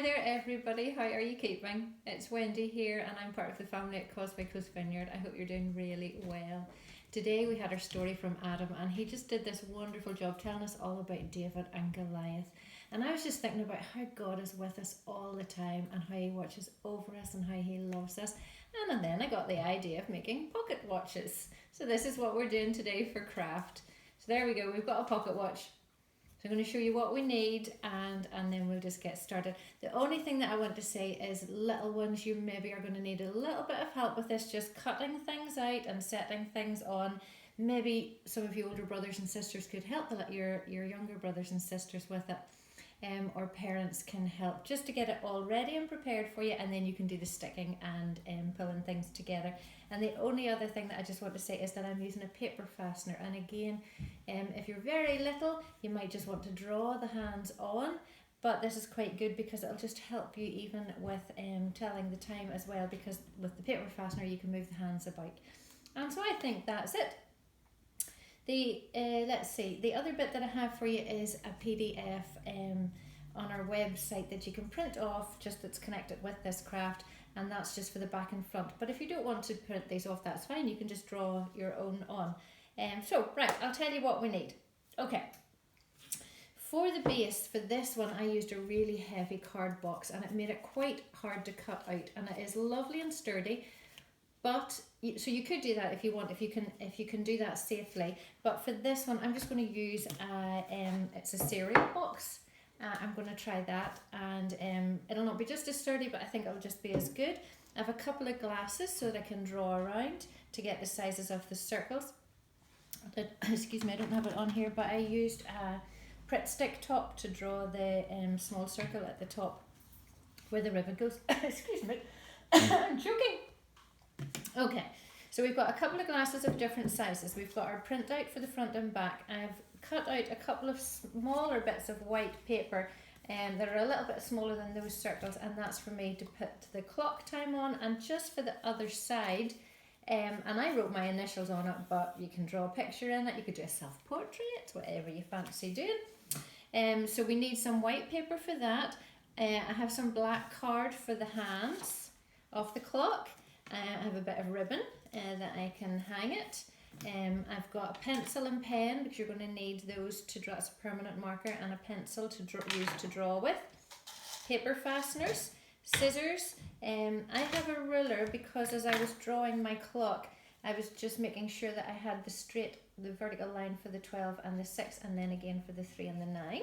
there everybody, how are you keeping? It's Wendy here and I'm part of the family at Causeway Vineyard. I hope you're doing really well. Today we had our story from Adam and he just did this wonderful job telling us all about David and Goliath. And I was just thinking about how God is with us all the time and how he watches over us and how he loves us. And then I got the idea of making pocket watches. So this is what we're doing today for craft. So there we go, we've got a pocket watch. So I'm going to show you what we need and then we'll just get started. The only thing that I want to say is little ones, you maybe are going to need a little bit of help with this, just cutting things out and setting things on. Maybe some of you older brothers and sisters could help your younger brothers and sisters with it. Or parents can help just to get it all ready and prepared for you, and then you can do the sticking and pulling things together. And the only other thing that I just want to say is that I'm using a paper fastener, and again, if you're very little you might just want to draw the hands on, but this is quite good because it'll just help you even with telling the time as well, because with the paper fastener you can move the hands about. And so I think that's it. Let's see, the other bit that I have for you is a PDF on our website that you can print off, just that's connected with this craft, and that's just for the back and front. But if you don't want to print these off, that's fine, you can just draw your own on. So right, I'll tell you what we need. Okay, for the base for this one I used a really heavy card box and it made it quite hard to cut out, and it is lovely and sturdy. But so you could do that if you want, if you can do that safely. But for this one, I'm just going to use it's a cereal box. I'm going to try that, and it'll not be just as sturdy, but I think it'll just be as good. I have a couple of glasses so that I can draw around to get the sizes of the circles. Excuse me, I don't have it on here, but I used a Pritt stick top to draw the small circle at the top where the ribbon goes. Excuse me, I'm choking. Okay, so we've got a couple of glasses of different sizes. We've got our printout for the front and back. I've cut out a couple of smaller bits of white paper that are a little bit smaller than those circles, and that's for me to put the clock time on. And just for the other side, and I wrote my initials on it, but you can draw a picture in it, you could do a self-portrait, whatever you fancy doing. So we need some white paper for that. I have some black card for the hands of the clock. I have a bit of ribbon that I can hang it. I've got a pencil and pen because you're going to need those to draw. It's a permanent marker, and a pencil to use to draw with. Paper fasteners, scissors. I have a ruler because as I was drawing my clock, I was just making sure that I had the vertical line for the 12 and the 6, and then again for the 3 and the 9.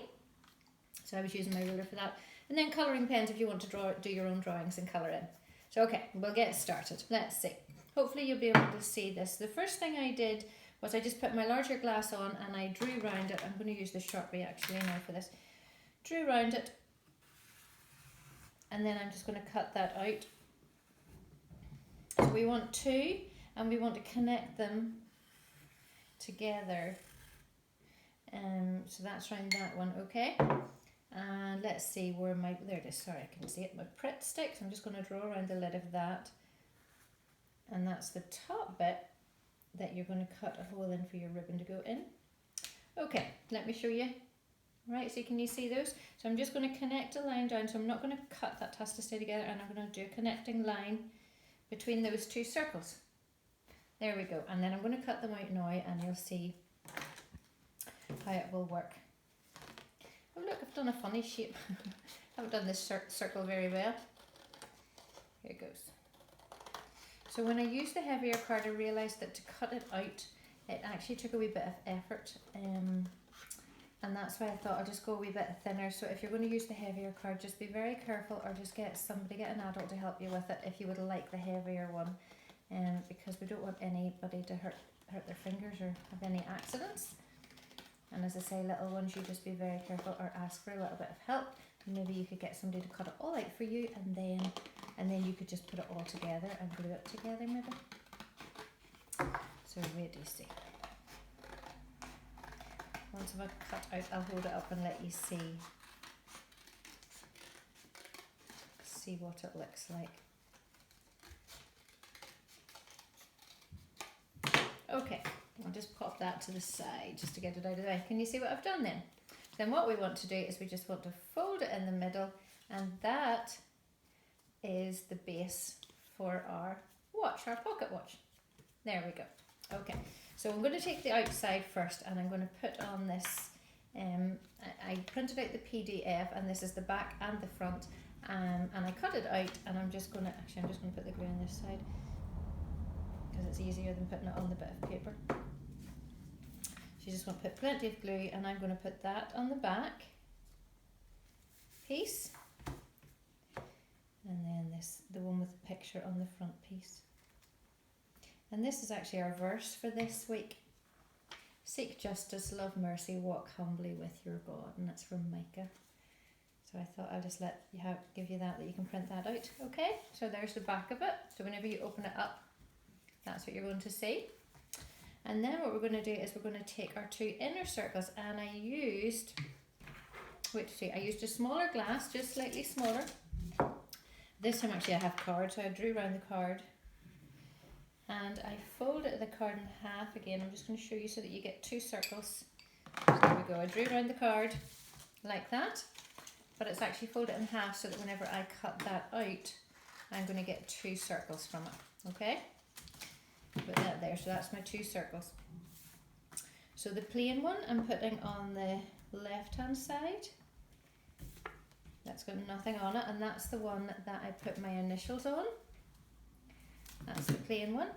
So I was using my ruler for that. And then colouring pens if you want to do your own drawings and colour in. So okay, we'll get started. Let's see. Hopefully you'll be able to see this. The first thing I did was I just put my larger glass on and I drew round it. I'm going to use the Sharpie actually now for this. Drew round it, and then I'm just going to cut that out. So we want two, and we want to connect them together. So that's round that one, okay? And let's see where there it is, sorry I can see it, my Pritt stick. So I'm just going to draw around the lid of that, and that's the top bit that you're going to cut a hole in for your ribbon to go in. Okay, let me show you. Right, so can you see those? So I'm just going to connect a line down, so I'm not going to cut, that has to stay together, and I'm going to do a connecting line between those two circles. There we go, and then I'm going to cut them out now and you'll see how it will work. Oh look, I've done a funny shape. Haven't done this circle very well. Here it goes. So when I used the heavier card, I realised that to cut it out, it actually took a wee bit of effort. And that's why I thought I'll just go a wee bit thinner. So if you're going to use the heavier card, just be very careful, or just get an adult to help you with it if you would like the heavier one. Because we don't want anybody to hurt their fingers or have any accidents. And as I say, little ones, you just be very careful or ask for a little bit of help. And maybe you could get somebody to cut it all out for you, and then you could just put it all together and glue it together maybe. So wait, do you see? Once I've cut out, I'll hold it up and let you see what it looks like. Okay, I'll just pop that to the side just to get it out of the way. Can you see what I've done then? Then what we want to do is we just want to fold it in the middle, and that place for our watch, our pocket watch. There we go. Okay, so I'm going to take the outside first, and I'm going to put on this, I printed out the PDF, and this is the back and the front, and I cut it out, and I'm just going to put the glue on this side, because it's easier than putting it on the bit of paper. So you just want to put plenty of glue, and I'm going to put that on the back piece, and then the one with the picture on the front piece. And this is actually our verse for this week. Seek justice, love mercy, walk humbly with your God. And that's from Micah. So I thought I'll just give you that you can print that out. Okay, so there's the back of it. So whenever you open it up, that's what you're going to see. And then what we're going to do is we're going to take our 2 inner circles, and I used a smaller glass, just slightly smaller. This time actually I have card, so I drew around the card. And I folded the card in half again. I'm just going to show you so that you get 2 circles. So there we go. I drew around the card like that, but it's actually folded in half so that whenever I cut that out, I'm going to get 2 circles from it. Okay? Put that there. So that's my 2 circles. So the plain one I'm putting on the left-hand side. That's got nothing on it, and that's the one that I put my initials on. That's the plain one.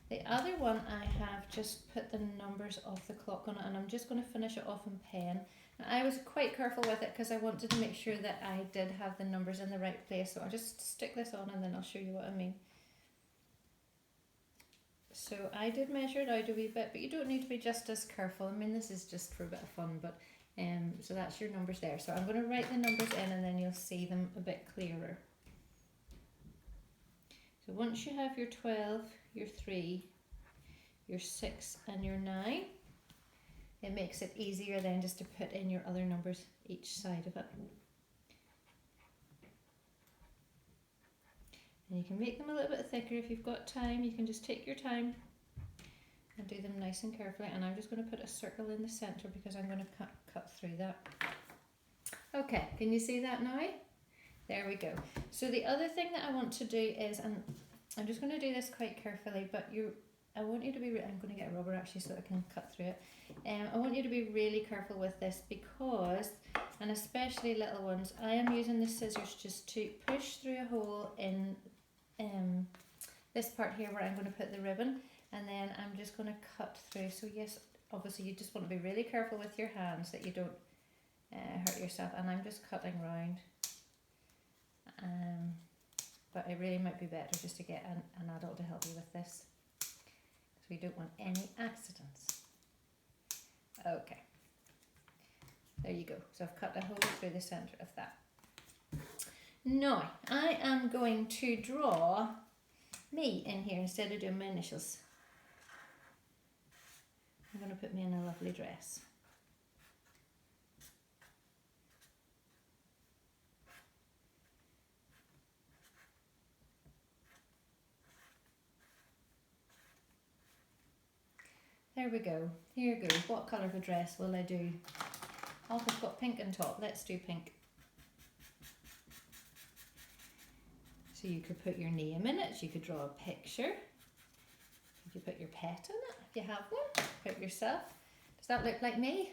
The other one I have just put the numbers of the clock on it, and I'm just going to finish it off in pen. And I was quite careful with it because I wanted to make sure that I did have the numbers in the right place. So I'll just stick this on and then I'll show you what I mean. So I did measure it out a wee bit, but you don't need to be just as careful. I mean, this is just for a bit of fun, but so that's your numbers there. So I'm going to write the numbers in, and then you'll see them a bit clearer. So once you have your 12, your 3, your 6 and your 9, it makes it easier then just to put in your other numbers each side of it. And you can make them a little bit thicker if you've got time. You can just take your time and do them nice and carefully. And I'm just going to put a circle in the centre because I'm going to cut through that. Okay, can you see that now? There we go. So the other thing that I want to do is, and I'm just going to do this quite carefully, but I want you to be, I'm going to get a rubber actually so I can cut through it. I want you to be really careful with this because, and especially little ones, I am using the scissors just to push through a hole in this part here where I'm going to put the ribbon, and then I'm just going to cut through. So yes, obviously you just want to be really careful with your hands that you don't hurt yourself, and I'm just cutting round. But it really might be better just to get an adult to help you with this, because we don't want any accidents. Okay, there you go. So I've cut a hole through the centre of that. Now I am going to draw me in here instead of doing my initials. I'm going to put me in a lovely dress. There we go. Here goes. What colour of a dress will I do? Oh, I've got pink on top. Let's do pink. So you could put your name in it. You could draw a picture. You could put your pet in it if you have one. Put yourself. Does that look like me?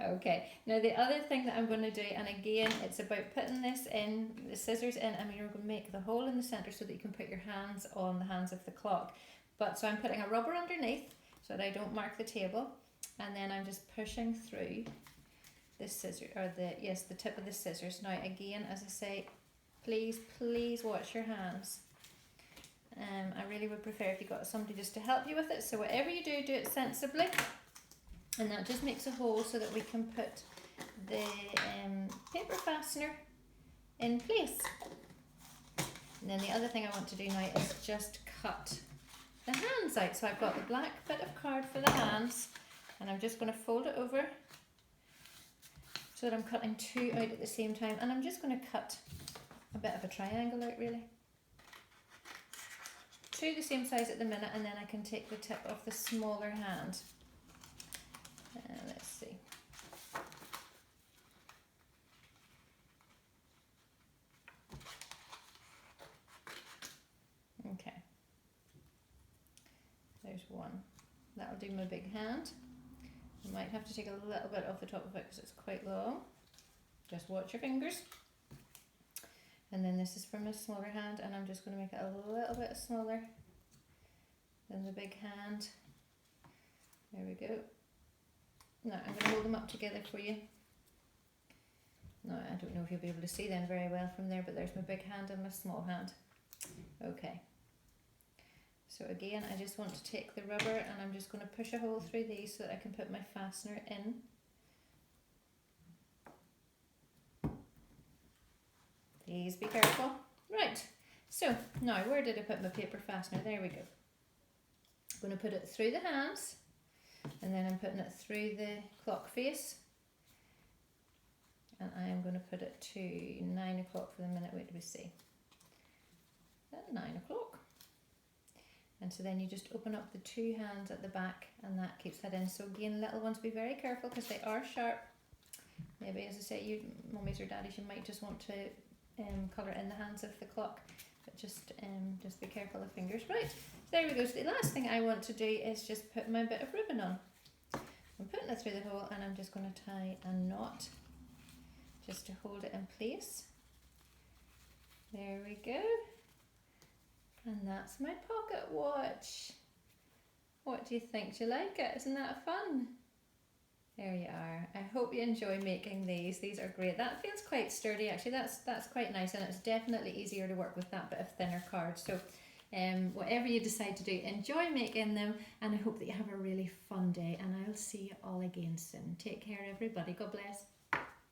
Okay. Now the other thing that I'm going to do, and again, it's about putting this in, the scissors in, and you're going to make the hole in the centre so that you can put your hands on the hands of the clock. But so I'm putting a rubber underneath so that I don't mark the table, and then I'm just pushing through the scissor, or the tip of the scissors. Now again, as I say, please watch your hands. I really would prefer if you got somebody just to help you with it. So whatever you do, do it sensibly, and that just makes a hole so that we can put the paper fastener in place. And then the other thing I want to do now is just cut the hands out. So I've got the black bit of card for the hands, and I'm just going to fold it over so that I'm cutting 2 out at the same time, and I'm just going to cut a bit of a triangle out, really. 2 the same size at the minute, and then I can take the tip of the smaller hand. Let's see. There's one. That'll do my big hand. I might have to take a little bit off the top of it because it's quite long. Just watch your fingers. And then this is for my smaller hand, and I'm just going to make it a little bit smaller than the big hand. There we go. Now I'm going to hold them up together for you. Now I don't know if you'll be able to see them very well from there, but there's my big hand and my small hand. Okay. So again, I just want to take the rubber and I'm just going to push a hole through these so that I can put my fastener in. Please be careful. Right, so now where did I put my paper fastener? There we go. I'm going to put it through the hands, and then I'm putting it through the clock face, and I am going to put it to 9 o'clock for the minute. Wait, do we see? At 9 o'clock. And so then you just open up the two hands at the back, and that keeps that in. So again, little ones, be very careful because they are sharp. Maybe, as I say, you mummies or daddies, you might just want to colour in the hands of the clock, but just be careful of fingers. Right, there we go. So the last thing I want to do is just put my bit of ribbon on. I'm putting it through the hole, and I'm just going to tie a knot just to hold it in place. There we go. And that's my pocket watch. What do you think? Do you like it? Isn't that fun? There you are. I hope you enjoy making these. These are great. That feels quite sturdy actually. That's quite nice, and it's definitely easier to work with that bit of thinner card. So whatever you decide to do, enjoy making them, and I hope that you have a really fun day, and I'll see you all again soon. Take care everybody. God bless.